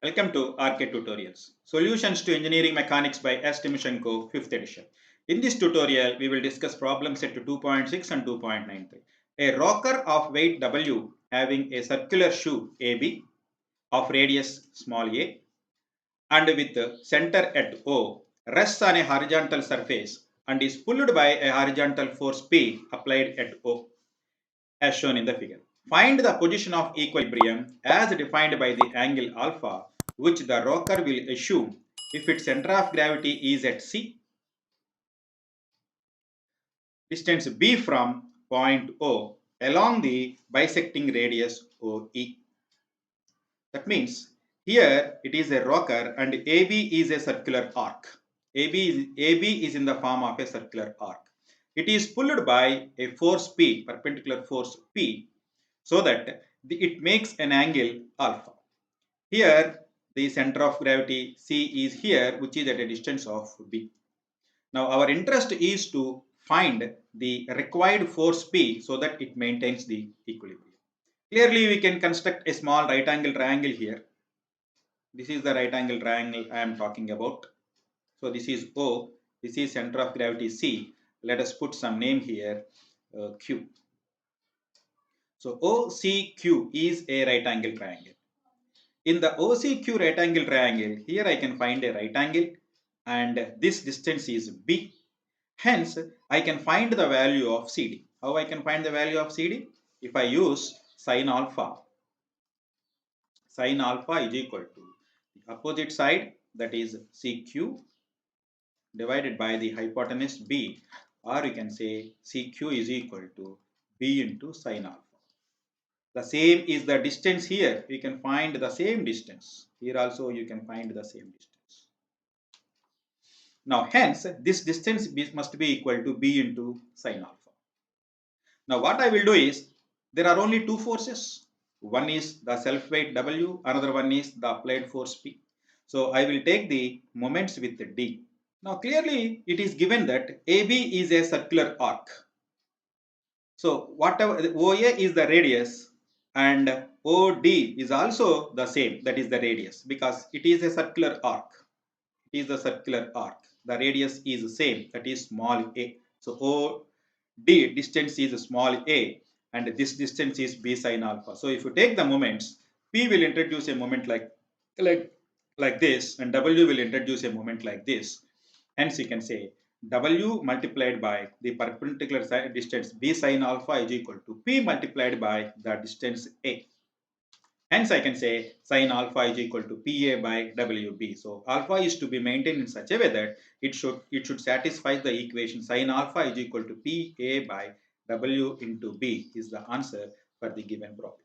Welcome to RK Tutorials, Solutions to Engineering Mechanics by S. Timoshenko, 5th edition. In this tutorial, we will discuss problem set to 2.6 and 2.93. A rocker of weight W having a circular shoe AB of radius small a and with center at O rests on a horizontal surface and is pulled by a horizontal force P applied at O as shown in the figure. Find the position of equilibrium as defined by the angle alpha which the rocker will assume if its center of gravity is at C, distance B from point O along the bisecting radius OE. That means here it is a rocker and AB is a circular arc. AB is in the form of a circular arc. It is pulled by a force P, perpendicular force P, so that it makes an angle alpha. Here the center of gravity C is here, which is at a distance of B. Now our interest is to find the required force P so that it maintains the equilibrium. Clearly we can construct a small right angle triangle here. This is the right angle triangle I am talking about. So this is O, this is center of gravity C. Let us put some name here, Q. So OCQ is a right angle triangle. In the OCQ right angle triangle, here I can find a right angle and this distance is B. Hence, I can find the value of CD. How I can find the value of CD? If I use sine alpha is equal to the opposite side, that is CQ, divided by the hypotenuse B, or you can say CQ is equal to B into sine alpha. The same is the distance here. We can find the same distance. Here also you can find the same distance. Now hence this distance must be equal to B into sine alpha. Now what I will do is, there are only two forces. One is the self weight W, another one is the applied force P. So I will take the moments with D. Now clearly it is given that AB is a circular arc. So whatever OA is the radius and OD is also the same, that is the radius, because it is a circular arc. It is the circular arc. The radius is the same, that is small a. So OD distance is small a and this distance is B sine alpha. So if you take the moments, P will introduce a moment like this and W will introduce a moment like this. Hence you can say W multiplied by the perpendicular distance B sine alpha is equal to P multiplied by the distance A. Hence I can say sine alpha is equal to PA by WB. So alpha is to be maintained in such a way that it should satisfy the equation sine alpha is equal to PA by W into B is the answer for the given problem.